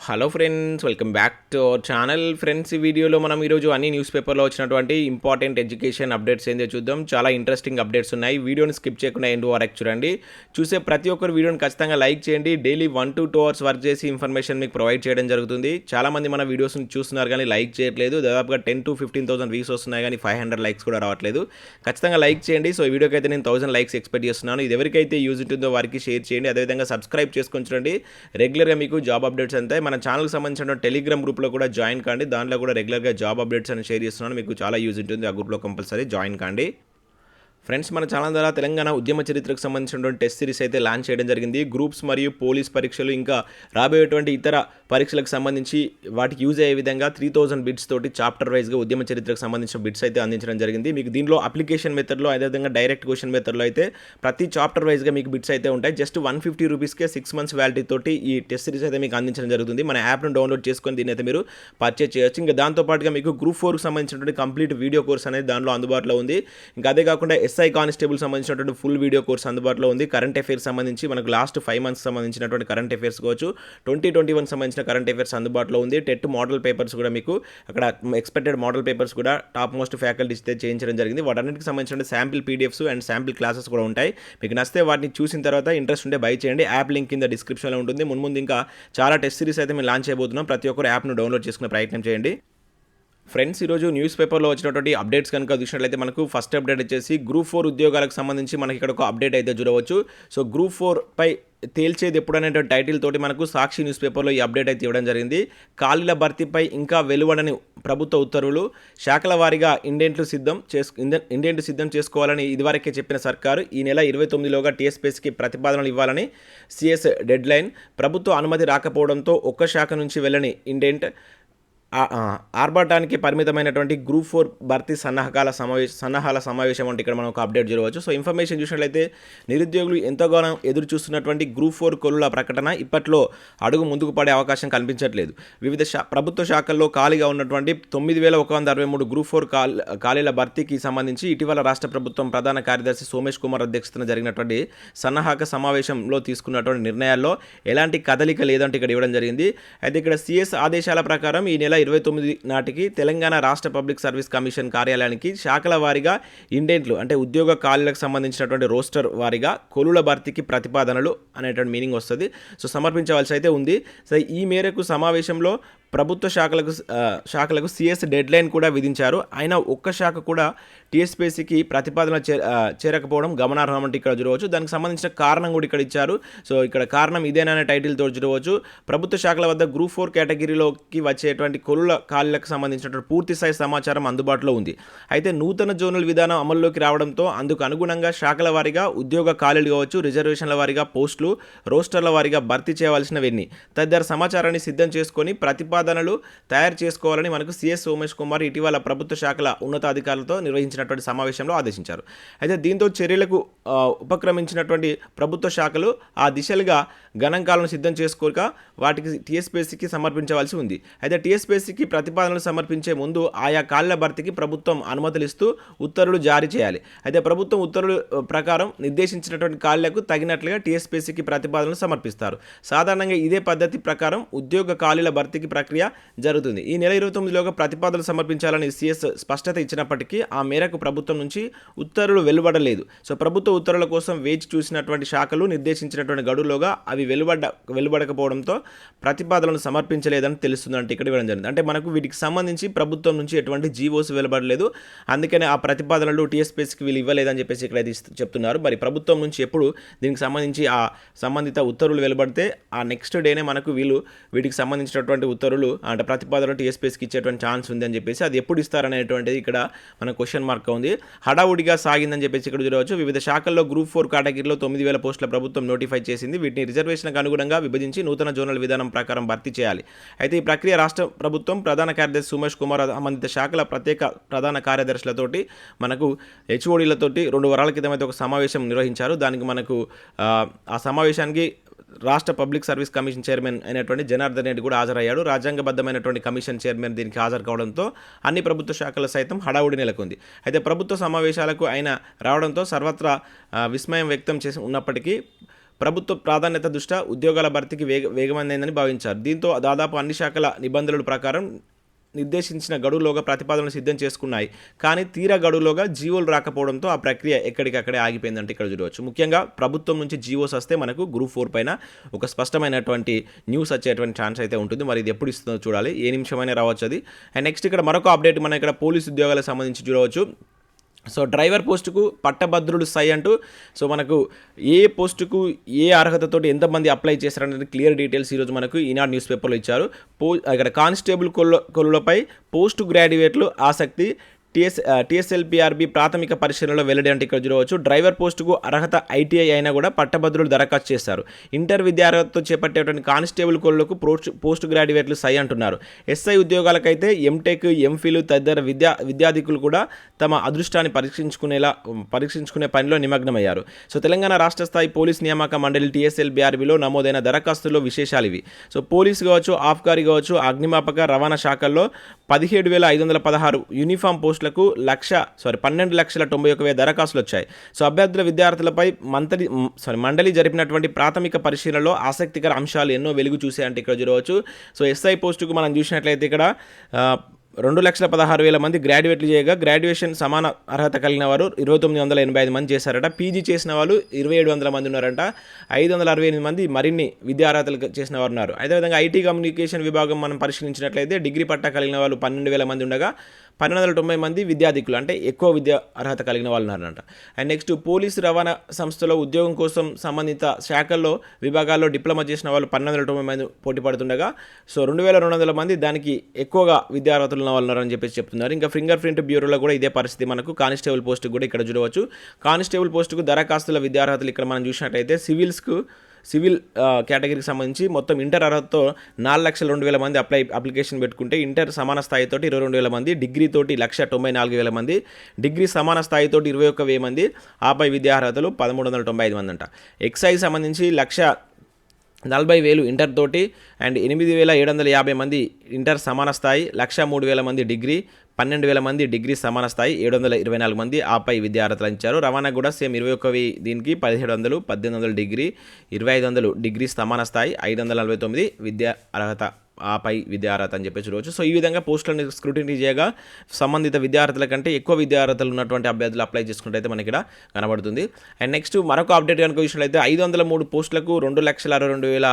Hello friends, welcome back to our channel. Friends, ఈ వీడియోలో మనం ఈరోజు అన్ని న్యూస్ పేపర్లో వచ్చినటువంటి ఇంపార్టెంట్ ఎడ్యుకేషన్ అప్డేట్స్ ఏందో చూద్దాం. చాలా ఇంట్రెస్టింగ్ అప్డేట్స్ ఉన్నాయి. వీడియోని స్కిప్ చేయకుండా ఎండ్ వరకు చూడండి. చూసే ప్రతి ఒక్కరు వీడియోని ఖచ్చితంగా లైక్ చేయండి. డైలీ 1 to 2 అవర్స్ వర్క్ చేసి ఇన్ఫర్మేషన్ మీకు ప్రొవైడ్ చేయడం జరుగుతుంది. చాలామంది మన వీడియోస్ని చూస్తున్నారు కానీ లైక్ చేయట్లేదు. దాదాపుగా 10 to 15,000 వ్యూస్ వస్తున్నాయి కానీ 500 లైక్స్ కూడా రావట్లేదు. ఖచ్చితంగా లైక్ చేయండి. సో ఈ వీడియోకి అయితే నేను 1000 లైక్స్ ఎక్స్పెక్ట్ చేస్తున్నాను. ఇది ఎవరికైతే యూజ్ ఉంటుందో వారికి షేర్ చేయండి. అదేవిధంగా సబ్స్క్రైబ్ చేసుకొని చూడండి. రెగ్యులర్గా మీకు జాబ్ అప్డేట్స్ అంతే. మన ఛానల్కి సంబంధించిన టెలిగ్రామ్ గ్రూప్లో కూడా జాయిన్ కాండి. దాంట్లో కూడా రెగ్యులర్గా జాబ్ అప్డేట్స్ అని షేర్ చేస్తున్నాను. మీకు చాలా యూజ్ ఉంటుంది. ఆ గ్రూప్లో కంపల్సరీ జాయిన్ కాండి. ఫ్రెండ్స్, మన ఛానల్ ద్వారా తెలంగాణ ఉద్యమ చరిత్రకు సంబంధించినటువంటి టెస్ట్ సిరీస్ అయితే లాంచ్ చేయడం జరిగింది. గ్రూప్స్ మరియు పోలీస్ పరీక్షలు ఇంకా రాబోయేటువంటి ఇతర పరీక్షలకు సంబంధించి వాటికి యూజ్ అయ్యే విధంగా 3000 బిట్స్ తోటి చాప్టర్ వైజ్గా ఉద్యమ చరిత్రకు సంబంధించిన బిట్స్ అయితే అందించడం జరిగింది. మీకు దీనిలో అప్లికేషన్ మెథడ్లో అదేవిధంగా డైరెక్ట్ క్వశ్చన్ మెథడ్లో అయితే ప్రతి చాప్టర్ వైజ్గా మీకు బిట్స్ అయితే ఉంటాయి. జస్ట్ 150 రూపీస్కే 6 months వ్యాలిటీ తోటి ఈ టెస్ట్ సిరీస్ అయితే మీకు అందించడం జరుగుతుంది. మన యాప్ను డౌన్లోడ్ చేసుకొని దీన్ని అయితే మీరు పర్చేజ్ చేయొచ్చు. ఇంకా దాంతోపాటుగా మీకు గ్రూప్ 4కి సంబంధించినటువంటి కంప్లీట్ వీడియో కోర్స్ అనేది దాంట్లో అందుబాటులో ఉంది. ఇంకా అదే కాకుండా ఎస్ఐ కానిస్టేబుల్ సంబంధించినటువంటి ఫుల్ వీడియో కోర్స్ అందుబాటులో ఉంది. కరెంట్ అఫైర్స్ సంబంధించి మనకు లాస్ట్ 5 months సంబంధించినటువంటి కరెంట్ అఫైర్స్ కావచ్చు, 2021 సంబంధించిన కరెంట్ అఫైర్స్ అందుబాటులో ఉంది. టెట్ మోడల్ పేపర్స్ కూడా మీకు అక్కడ ఎక్స్పెక్టెడ్ మోడల్ పేపర్స్ కూడా టాప్ మోస్ట్ ఫ్యాకల్టీస్ చేయించడం జరిగింది. వాటన్నిటికి సంబంధించిన sample PDFs and sample classes కూడా ఉంటాయి. మీకు నచ్చితే వాటిని చూసిన తర్వాత ఇంట్రెస్ట్ ఉంటే బై చేయండి. యాప్ లింక్ కింద డిస్క్రిప్షన్లో ఉంటుంది. ముందు ఇంకా చాలా టెస్ట్ సిరీస్ అయితే మేము లాంచ్ చేయబోతున్నాం. ప్రతి ఒక్కరు యాప్ను డౌన్లోడ్ చేసుకునే ప్రయత్నం చేయండి. ఫ్రెండ్స్, ఈరోజు న్యూస్ పేపర్లో వచ్చినటువంటి అప్డేట్స్ కనుక చూసినట్లయితే మనకు ఫస్ట్ అప్డేట్ వచ్చేసి గ్రూప్ 4 ఉద్యోగాలకు సంబంధించి మనకి ఇక్కడ ఒక అప్డేట్ అయితే చూడవచ్చు. సో గ్రూప్ 4 పై తేల్చేది ఎప్పుడనేటువంటి టైటిల్ తోటి మనకు సాక్షి న్యూస్ పేపర్లో ఈ అప్డేట్ అయితే ఇవ్వడం జరిగింది. ఖాళీల భర్తీపై ఇంకా వెలువడని ప్రభుత్వ ఉత్తర్వులు, శాఖల వారీగా ఇండెంట్లు సిద్ధం చేసుకోవాలని ఇదివరకే చెప్పిన సర్కారు ఈ నెల 29లోగా టీఎస్పీఎస్సీకి ప్రతిపాదనలు ఇవ్వాలని సిఎస్ డెడ్ లైన్. ప్రభుత్వ అనుమతి రాకపోవడంతో ఒక్క శాఖ నుంచి వెళ్ళని ఇండెంట్ ఆర్భాటానికి పరిమితమైనటువంటి గ్రూప్ 4 భర్తీ సన్నాహాల సమావేశం అంటే ఇక్కడ మనం ఒక అప్డేట్ చూడవచ్చు. సో ఇన్ఫర్మేషన్ చూసినట్లయితే నిరుద్యోగులు ఎంతగానో ఎదురు చూస్తున్నటువంటి గ్రూప్ 4 కొలుల ప్రకటన ఇప్పట్లో అడుగు ముందుకు పడే అవకాశం కనిపించట్లేదు. వివిధ ప్రభుత్వ శాఖల్లో ఖాళీగా ఉన్నటువంటి 9163 గ్రూప్ 4 ఖాళీల భర్తీకి సంబంధించి ఇటీవల రాష్ట్ర ప్రభుత్వం ప్రధాన కార్యదర్శి సోమేష్ కుమార్ అధ్యక్షతన జరిగినటువంటి సన్నాహక సమావేశంలో తీసుకున్నటువంటి నిర్ణయాల్లో ఎలాంటి కదలిక లేదంటే ఇక్కడ ఇవ్వడం జరిగింది. అయితే ఇక్కడ సిఎస్ ఆదేశాల ప్రకారం ఈ నెల 29 నాటికి తెలంగాణ రాష్ట్ర పబ్లిక్ సర్వీస్ కమిషన్ కార్యాలయానికి శాఖల వారీగా ఇండెంట్లు అంటే ఉద్యోగ ఖాళీలకు సంబంధించినటువంటి రోస్టర్ వారీగా కొలుల భర్తీకి ప్రతిపాదనలు అనేటువంటి మీనింగ్ వస్తుంది. సో సమర్పించవలసి అయితే ఉంది. సో ఈ మేరకు సమావేశంలో ప్రభుత్వ శాఖలకు సిఎస్ డెడ్ లైన్ కూడా విధించారు. అయినా ఒక్క శాఖ కూడా టీఎస్పీఎస్సీకి ప్రతిపాదన చేరకపోవడం గమనార్హం అంటే ఇక్కడ చూడవచ్చు. దానికి సంబంధించిన కారణం కూడా ఇక్కడ ఇచ్చారు. సో ఇక్కడ కారణం ఇదేననే టైటిల్తో చూడవచ్చు. ప్రభుత్వ శాఖల వద్ద గ్రూప్ 4 కేటగిరీలోకి వచ్చేటువంటి కొలుల ఖాళీలకు సంబంధించినటువంటి పూర్తి స్థాయి సమాచారం అందుబాటులో ఉంది. అయితే నూతన జోనల్ విధానం అమల్లోకి రావడంతో అందుకు అనుగుణంగా శాఖల వారీగా ఉద్యోగ ఖాళీలు కావచ్చు, రిజర్వేషన్ల వారీగా పోస్టులు, రోస్టర్ల వారీగా భర్తీ చేయవలసినవన్నీ తదితర సమాచారాన్ని సిద్ధం చేసుకొని ప్రతిపాదనలు తయారు చేసుకోవాలని మనకు సిఎస్ సోమేష్ కుమార్ ఇటీవల ప్రభుత్వ శాఖల ఉన్నతాధికారులతో నిర్వహించినటువంటి సమావేశంలో ఆదేశించారు. అయితే దీంతో చర్యలకు ఉపక్రమించినటువంటి ప్రభుత్వ శాఖలు ఆ దిశలుగా గణాంకాలను సిద్ధం చేసుకోక వాటికి టీఎస్పీఎస్సీకి సమర్పించవలసి ఉంది. అయితే టీఎస్పీఎస్సీకి ప్రతిపాదనలు సమర్పించే ముందు ఆయా ఖాళీల భర్తీకి ప్రభుత్వం అనుమతులు ఇస్తూ ఉత్తర్వులు జారీ చేయాలి. అయితే ప్రభుత్వం ఉత్తర్వుల ప్రకారం నిర్దేశించినటువంటి ఖాళీలకు తగినట్లుగా టీఎస్పీఎస్సీకి ప్రతిపాదనలు సమర్పిస్తారు. సాధారణంగా ఇదే పద్ధతి ప్రకారం ఉద్యోగ ఖాళీల భర్తీకి ప్రక్రియ జరుగుతుంది. ఈ నెల 29లోగా ప్రతిపాదనలు సమర్పించాలని సిఎస్ స్పష్టత ఇచ్చినప్పటికీ ఆ మేరకు ప్రభుత్వం నుంచి ఉత్తర్వులు వెలువడలేదు. సో ప్రభుత్వ ఉత్తర్వుల కోసం వేచి చూసినటువంటి శాఖలు నిర్దేశించినటువంటి గడువులోగా అవి వెలువడకపోవడంతో ప్రతిపాదనలు సమర్పించలేదని తెలుస్తుందంటే ఇక్కడ ఇవ్వడం జరిగింది. అంటే మనకు వీటికి సంబంధించి ప్రభుత్వం నుంచి ఎటువంటి జీవోస్ వెలువడలేదు. అందుకనే ఆ ప్రతిపాదనలు టీఎస్పీఎస్సీకి వీళ్ళు ఇవ్వలేదని చెప్పేసి ఇక్కడ చెప్తున్నారు. మరి ప్రభుత్వం నుంచి ఎప్పుడు దీనికి సంబంధించి ఆ సంబంధిత ఉత్తర్వులు వెలువడితే ఆ నెక్స్ట్ డేనే మనకు వీటికి సంబంధించినటువంటి ఉత్తర్వులు అంటే ప్రతిపాదనలు టీఎస్పీఎస్సీకి ఇచ్చేటువంటి ఛాన్స్ ఉంది అని చెప్పేసి అది ఎప్పుడు ఇస్తారనేటువంటిది ఇక్కడ మన క్వశ్చన్ మార్క్ ఉంది. హడావుడిగా సాగిందని చెప్పేసి ఇక్కడ చూడవచ్చు. వివిధ శాఖల్లో గ్రూప్ 4 కేటగిరీలో 9000 పోస్టుల ప్రభుత్వం నోటిఫై చేసింది. వీటిని రిజర్వేషన్కు అనుగుణంగా విభజించి నూతన జోనల్ విధానం ప్రకారం భర్తీ చేయాలి. అయితే ఈ ప్రక్రియ రాష్ట్ర ప్రభుత్వం ప్రధాన కార్యదర్శి సోమేష్ కుమార్ సంబంధిత శాఖల ప్రత్యేక ప్రధాన కార్యదర్శులతోటి మనకు హెచ్ఓడీలతోటి 2 వారాల క్రితం అయితే ఒక సమావేశం నిర్వహించారు. దానికి మనకు ఆ సమావేశానికి రాష్ట్ర పబ్లిక్ సర్వీస్ కమిషన్ చైర్మన్ అయినటువంటి జనార్దన్ రెడ్డి కూడా హాజరయ్యాడు. రాజ్యాంగబద్ధమైనటువంటి కమిషన్ చైర్మన్ దీనికి హాజరు కావడంతో అన్ని ప్రభుత్వ శాఖలు సైతం హడావుడి నెలకొంది. అయితే ప్రభుత్వ సమావేశాలకు ఆయన రావడంతో సర్వత్రా విస్మయం వ్యక్తం చేసి ఉన్నప్పటికీ ప్రభుత్వ ప్రాధాన్యత దృష్ట్యా ఉద్యోగాల భర్తీకి వేగమైందని భావించారు. దీంతో దాదాపు అన్ని శాఖల నిబంధనల ప్రకారం నిర్దేశించిన గడువులోగా ప్రతిపాదనలు సిద్ధం చేసుకున్నాయి. కానీ తీరా గడువులోగా జీవోలు రాకపోవడంతో ఆ ప్రక్రియ ఎక్కడికక్కడే ఆగిపోయిందంటే ఇక్కడ చూడవచ్చు. ముఖ్యంగా ప్రభుత్వం నుంచి జీవోస్ వస్తే మనకు గ్రూప్ 4 పైన ఒక స్పష్టమైనటువంటి న్యూస్ వచ్చేటువంటి ఛాన్స్ అయితే ఉంటుంది. మరి ఇది ఎప్పుడు ఇస్తుందో చూడాలి, ఏ నిమిషమైనా రావచ్చు అది. అండ్ నెక్స్ట్ ఇక్కడ మరొక అప్డేట్ మనం ఇక్కడ పోలీసు ఉద్యోగాలకు సంబంధించి చూడవచ్చు. సో డ్రైవర్ పోస్టుకు పట్టభద్రుడు సై అంటూ సో మనకు ఏ పోస్టుకు ఏ అర్హతతోటి ఎంతమంది అప్లై చేశారనేది క్లియర్ డీటెయిల్స్ ఈరోజు మనకు ఈనాడు న్యూస్ పేపర్లో ఇచ్చారు. ఇక్కడ కానిస్టేబుల్ కొలులపై పోస్ట్ గ్రాడ్యుయేట్లు ఆసక్తి Tslprb ప్రాథమిక పరిశీలనలో వెల్లడి అంటే ఇక్కడ చూడవచ్చు. డ్రైవర్ పోస్టుకు అర్హత ఐటీఐ అయినా కూడా పట్టభద్రులు దరఖాస్తు చేస్తారు. ఇంటర్ విద్యార్హతతో చేపట్టేటువంటి కానిస్టేబుల్ కోళ్లకు పోస్ట్ గ్రాడ్యుయేట్లు సై అంటున్నారు. ఎస్ఐ ఉద్యోగాలకైతే ఎంటెక్, ఎంఫిల్ తదితర విద్యార్థికులు కూడా తమ అదృష్టాన్ని పరీక్షించుకునే పనిలో నిమగ్నమయ్యారు. సో తెలంగాణ రాష్ట్ర స్థాయి పోలీస్ నియామక మండలి Tslprబలో నమోదైన దరఖాస్తుల్లో విశేషాలు ఇవి. సో పోలీసు కావచ్చు, ఆఫ్కారీ కావచ్చు, అగ్నిమాపక, రవాణా శాఖల్లో 17,516 యూనిఫామ్ పోస్టులకు 12,91,000 దరఖాస్తులు వచ్చాయి. సో అభ్యర్థుల విద్యార్థులపై మండలి జరిపినటువంటి ప్రాథమిక పరిశీలనలో ఆసక్తికర అంశాలు ఎన్నో వెలుగు చూసాయంటే ఇక్కడ చూడవచ్చు. సో ఎస్ఐ పోస్టుకు మనం చూసినట్లయితే ఇక్కడ 2,16,000 మంది గ్రాడ్యుయేట్లు చేయగా గ్రాడ్యుయేషన్ సమాన అర్హత కలిగిన వారు 2,985 మంది చేశారట. పీజీ చేసిన వాళ్ళు 2,700 మంది ఉన్నారంట. 568 మంది మరిన్ని విద్యా అర్హతలు చేసిన వారు ఉన్నారు. అదేవిధంగా ఐటీ కమ్యూనికేషన్ విభాగం మనం పరిశీలించినట్లయితే డిగ్రీ పట్టా కలిగిన వాళ్ళు 12,000 మంది ఉండగా 1,290 మంది విద్యార్థికులు అంటే ఎక్కువ విద్యా అర్హత కలిగిన వాళ్ళు ఉన్నారంట. అండ్ నెక్స్ట్ పోలీసు రవాణా సంస్థలో ఉద్యోగం కోసం సంబంధిత శాఖల్లో విభాగాల్లో డిప్లొమా చేసిన వాళ్ళు 1,290 మంది పోటీ పడుతుండగా సో 2,200 మంది దానికి ఎక్కువగా విద్యా అర్హతలు ఉన్న వాళ్ళు ఉన్నారని చెప్పేసి చెప్తున్నారు. ఇంకా ఫింగర్ ప్రింట్ బ్యూరోలో కూడా ఇదే పరిస్థితి మనకు. కానిస్టేబుల్ పోస్టుకు కూడా ఇక్కడ చూడవచ్చు. కానిస్టేబుల్ పోస్టుకు దరఖాస్తుల విద్యార్హతలు ఇక్కడ మనం చూసినట్లయితే సివిల్ కేటగిరీకి సంబంధించి మొత్తం ఇంటర్ అర్హతతో 4,02,000 మంది అప్లికేషన్ పెట్టుకుంటే ఇంటర్ సమాన స్థాయితోటి 22,000 మంది, డిగ్రీతోటి 1,94,000 మంది, డిగ్రీ సమాన స్థాయితోటి 21,000 మంది, ఆపై విద్యార్హతలు 1,395 మంది అంట. ఎక్సైజ్ సంబంధించి 1,40,000 ఇంటర్ తోటి అండ్ 8,750 మంది ఇంటర్ సమాన స్థాయి, 1,03,000 మంది డిగ్రీ, 12,000 మంది డిగ్రీ సమాన స్థాయి, 724 మంది ఆపై విద్యార్హతలు ఇచ్చారు. రవాణా కూడా సేమ్ 21,000 దీనికి 1,700, 1,800 డిగ్రీ, 2,500 డిగ్రీ సమాన స్థాయి, 549 విద్యా అర్హత ఆపై విద్యార్హత అని చెప్పేసి చూడవచ్చు. సో ఈ విధంగా పోస్టులను స్క్రూటినీ చేయగా సంబంధిత విద్యార్థుల కంటే ఎక్కువ విద్యార్హతలు ఉన్నటువంటి అభ్యర్థులు అప్లై చేసుకుంటే మనకి ఇక్కడ కనబడుతుంది. అండ్ నెక్స్ట్ మరొక అప్డేట్ కనుక చూసినట్లయితే 503 పోస్టులకు 2,62,000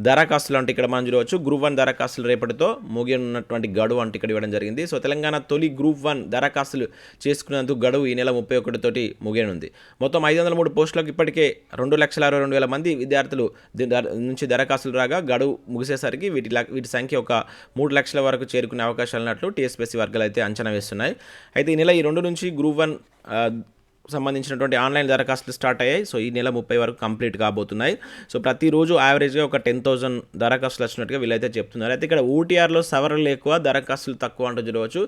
దరఖాస్తులు అంటే ఇక్కడ మనం చూడవచ్చు. గ్రూప్ 1 దరఖాస్తులు రేపటితో ముగియనున్నటువంటి గడువు అంటే ఇక్కడ ఇవ్వడం జరిగింది. సో తెలంగాణ తొలి గ్రూప్ 1 దరఖాస్తులు చేసుకునేందుకు గడువు ఈ నెల 31 తోటి ముగియనుంది. మొత్తం 503 పోస్టులకు ఇప్పటికే 2,62,000 మంది విద్యార్థులు నుంచి దరఖాస్తులు రాగా గడువు ముగిసేసరికి వీటి సంఖ్య ఒక 3 లక్షల వరకు చేరుకునే అవకాశాలు ఉన్నట్లు టీఎస్పీఎస్సీ వర్గాలు అయితే అంచనా వేస్తున్నాయి. అయితే ఈ నెల 2 నుంచి గ్రూప్ 1 సంబంధించినటువంటి ఆన్లైన్ దరఖాస్తులు స్టార్ట్ అయ్యాయి. సో ఈ నెల 30 వరకు కంప్లీట్ కాబోతున్నాయి. సో ప్రతిరోజు యావరేజ్గా ఒక 10,000 దరఖాస్తులు వచ్చినట్టుగా వీళ్ళైతే చెప్తున్నారు. అయితే ఇక్కడ ఓటీఆర్లో సవరణలు ఎక్కువ, దరఖాస్తులు తక్కువ అంటూ చూడవచ్చు.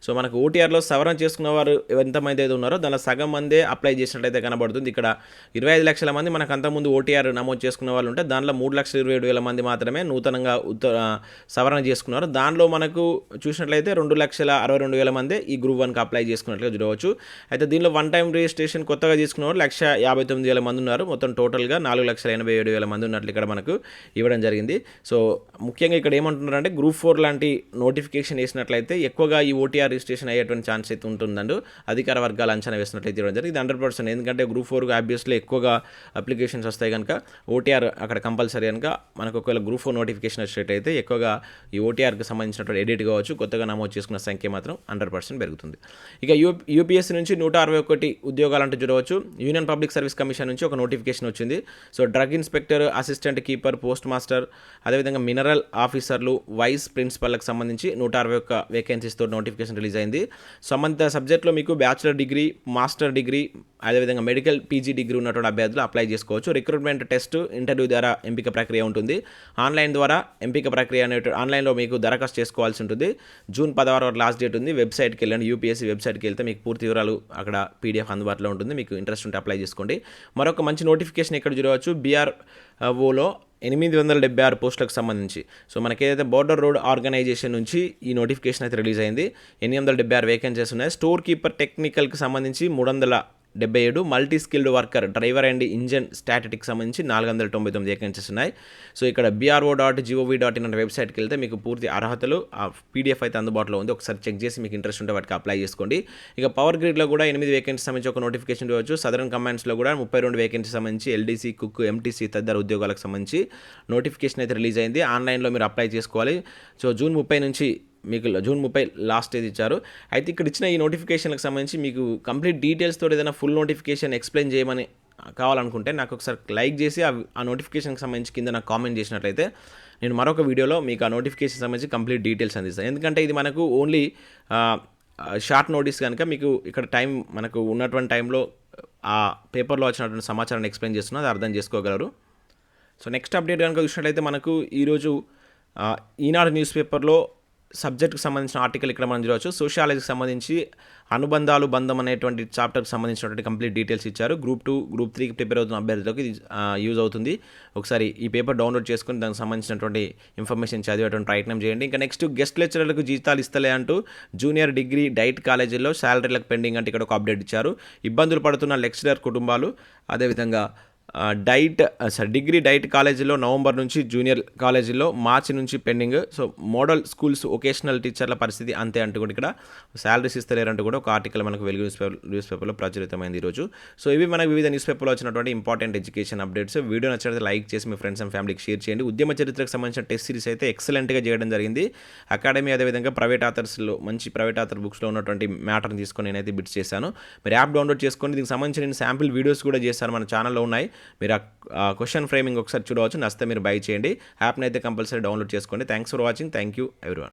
సో మనకు ఓటీఆర్లో సవరణ చేసుకున్న వారు ఎంతమంది అయితే ఉన్నారో దానిలో సగం మందే అప్లై చేసినట్టయితే కనబడుతుంది. ఇక్కడ 25 లక్షల మంది మనకు అంతకుముందు ఓటీఆర్ నమోదు చేసుకున్న వాళ్ళు ఉంటే దానిలో 3,27,000 మంది మాత్రమే నూతనంగా సవరణ చేసుకున్నారు. దానిలో మనకు చూసినట్లయితే 2,62,000 మందే ఈ గ్రూప్ 1కి అప్లై చేసుకున్నట్లుగా చూడవచ్చు. అయితే దీనిలో వన్ టైం రిజిస్ట్రేషన్ కొత్తగా తీసుకున్న వాళ్ళు 1,59,000 మంది ఉన్నారు. మొత్తం టోటల్గా 4,87,000 మంది ఉన్నట్లు ఇక్కడ మనకు ఇవ్వడం జరిగింది. సో ముఖ్యంగా ఇక్కడ ఏమంటున్నారంటే గ్రూప్ 4 లాంటి నోటిఫికేషన్ వేసినట్లయితే ఎక్కువగా ఈ ఓటీఆర్ రిజిస్ట్రేషన్ అయ్యేటువంటి ఛాన్స్ అయితే ఉంటుందండి అధికార వర్గాలు అంచనా వేసినట్లయితే ఇవ్వడం జరిగింది. ఇది 100%. ఎందుకంటే గ్రూప్ 4 ఆబ్వియస్లీ ఎక్కువగా అప్లికేషన్స్ వస్తాయి కనుక ఓటీఆర్ అక్కడ కంపల్సరీ కనుక మనకు ఒకవేళ గ్రూప్ 4 నోటిఫికేషన్ వచ్చేటైతే ఎక్కువగా ఈ ఓటీఆర్కి సంబంధించినటువంటి ఎడిట్ కావచ్చు కొత్తగా నమోదు చేసుకున్న సంఖ్య మాత్రం 100% పెరుగుతుంది. ఇక యూపీఎస్సీ నుంచి 161 ఉద్యోగాలంటూ చూడవచ్చు. యూనియన్ పబ్లిక్ సర్వీస్ కమిషన్ నుంచి ఒక నోటిఫికేషన్ వచ్చింది. So drug inspector, assistant keeper, post master, అదేవిధంగా మినరల్ ఆఫీసర్లు, వైస్ ప్రిన్సిపల్కి సంబంధించి 161 వేకెన్సీస్తో నోటిఫికేషన్ రిలీజ్ అయింది. సంబంధిత సబ్జెక్ట్లో మీకు బ్యాచిలర్ డిగ్రీ, మాస్టర్ డిగ్రీ, అదేవిధంగా మెడికల్ పీజీ డిగ్రీ ఉన్నటువంటి అభ్యర్థులు అప్లై చేసుకోవచ్చు. రిక్రూట్మెంట్ టెస్ట్, ఇంటర్వ్యూ ద్వారా ఎంపిక ప్రక్రియ ఉంటుంది. ఆన్లైన్ ద్వారా ఎంపిక ప్రక్రియ ఆన్లైన్లో మీకు దరఖాస్తు చేసుకోవాల్సి ఉంటుంది. జూన్ 16 వరకు లాస్ట్ డేట్ ఉంది. వెబ్సైట్కి వెళ్ళండి, యూపీఎస్సీ వెబ్సైట్కి వెళ్తే మీకు పూర్తి వివరాలు అక్కడ పీడిఎఫ్ అందుబాటులో ఉంటుంది. మీకు ఇంట్రెస్ట్ ఉంటే అప్లై చేసుకోండి. మరొక మంచి నోటిఫికేషన్ ఇక్కడ చూడవచ్చు. బీఆర్ఓలో 876 పోస్టులకు సంబంధించి సో మనకి ఏదైతే బోర్డర్ రోడ్ ఆర్గనైజేషన్ నుంచి ఈ నోటిఫికేషన్ అయితే రిలీజ్ అయింది. 876 వేకెన్సీస్ ఉన్నాయి. స్టోర్ కీపర్ టెక్నికల్కి సంబంధించి 77, multi skilled worker driver and engine static సంబంధించి 499 వేకెన్సీస్ ఉన్నాయి. సో ఇక్కడ bro.gov.in అనే వెబ్సైట్కి వెళ్తే మీకు పూర్తి అర్హతలు ఆ పీడిఎఫ్ అయితే అందుబాటులో ఉంది. ఒకసారి చెక్ చేసి మీకు ఇంట్రెస్ట్ ఉంటే వాటికి అప్లై చేసుకోండి. ఇక పవర్ గ్రిడ్లో కూడా 8 వేకెన్సీ సంబంధించి ఒక నోటిఫికేషన్ ఇవ్వచ్చు. సదరన్ కమాండ్స్లో కూడా 32 వేకెన్సీ సంబంధించి ఎల్డీసీ, కుక్, ఎంటీసీ తదితర ఉద్యోగాలకు సంబంధించి నోటిఫికేషన్ అయితే రిలీజ్ అయింది. ఆన్లైన్లో మీరు అప్లై చేసుకోవాలి. సో జూన్ 30 నుంచి మీకు జూన్ 30 లాస్ట్ తేదీ ఇచ్చారు. అయితే ఇక్కడ ఇచ్చిన ఈ నోటిఫికేషన్కి సంబంధించి మీకు కంప్లీట్ డీటెయిల్స్తో ఏదైనా ఫుల్ నోటిఫికేషన్ ఎక్స్ప్లెయిన్ చేయమని కావాలనుకుంటే నాకు ఒకసారి లైక్ చేసి ఆ నోటిఫికేషన్కి సంబంధించి కింద నాకు కామెంట్ చేసినట్లయితే నేను మరొక వీడియోలో మీకు ఆ నోటిఫికేషన్ సంబంధించి కంప్లీట్ డీటెయిల్స్ అందిస్తాను. ఎందుకంటే ఇది మనకు ఓన్లీ షార్ట్ నోటీస్ కనుక మీకు ఇక్కడ టైం మనకు ఉన్నటువంటి టైంలో ఆ పేపర్లో వచ్చినటువంటి సమాచారాన్ని ఎక్స్ప్లెయిన్ చేస్తున్నా, అది అర్థం చేసుకోగలరు. సో నెక్స్ట్ అప్డేట్ కనుక చూసినట్లయితే మనకు ఈరోజు ఈనాడు న్యూస్ పేపర్లో సబ్జెక్ట్కి సంబంధించిన ఆర్టికల్ ఇక్కడ మనం చూడవచ్చు. సోషియాలజీకి సంబంధించి అనుబంధాలు బంధం అనేటువంటి చాప్టర్కి సంబంధించినటువంటి కంప్లీట్ డీటెయిల్స్ ఇచ్చారు. గ్రూప్ 2, గ్రూప్ 3కి ప్రిపేర్ అవుతున్న అభ్యర్థులకు ఇది యూజ్ అవుతుంది. ఒకసారి ఈ పేపర్ డౌన్లోడ్ చేసుకుని దానికి సంబంధించినటువంటి ఇన్ఫర్మేషన్ చదివేటువంటి ప్రయత్నం చేయండి. ఇంకా నెక్స్ట్ గెస్ట్ లెక్చరర్లకు జీతాలు ఇస్తలే అంటూ జూనియర్ డిగ్రీ డైట్ కాలేజీల్లో శాలరీలకు పెండింగ్ అంటే ఇక్కడ ఒక అప్డేట్ ఇచ్చారు. ఇబ్బందులు పడుతున్న లెక్చరర్ కుటుంబాలు, అదేవిధంగా డిగ్రీ డైట్ కాలేజీలో నవంబర్ నుంచి, జూనియర్ కాలేజీలో మార్చి నుంచి pending. So model schools vocational టీచర్ల పరిస్థితి అంతే అంటూ కూడా ఇక్కడ శాలరీస్ ఇస్తలేరంటూ కూడా ఒక ఆర్టికల్ మనకు వెలుగు న్యూస్ పేపర్లో ప్రచురితమైంది ఈరోజు. సో ఇవి మనకు వివిధ న్యూస్ పేపర్లో వచ్చినటువంటి ఇంపార్టెంట్ ఎడ్యుకేషన్ అప్డేట్స్. వీడియో నచ్చితే లైక్ చేసి మీ ఫ్రెండ్స్ అండ్ ఫ్యామిలీకి షేర్ చేయండి. ఉద్యమ చరిత్రకు సంబంధించిన టెస్ట్ సిరీస్ అయితే ఎక్సలెంట్గా చేయడం జరిగింది. అకాడమీ అదేవిధంగా ప్రైవేట్ ఆథర్స్లో మంచి ప్రైవేట్ ఆథర్ బుక్స్లో ఉన్నటువంటి మ్యాటర్ని తీసుకొని నేనైతే బిట్స్ చేశాను. మీరు యాప్ డౌన్లోడ్ చేసుకొని దీనికి సంబంధించి నేను శాంపిల్ వీడియోస్ కూడా చేశాను, మన ఛానల్లో ఉన్నాయి. మీరు ఆ క్వశ్చన్ ఫ్రేమింగ్ ఒకసారి చూడవచ్చు. నచ్చితే మీరు బై చేయండి. యాప్ని అయితే కంపల్సరీ డౌన్లోడ్ చేసుకోండి. Thanks for watching. Thank you everyone.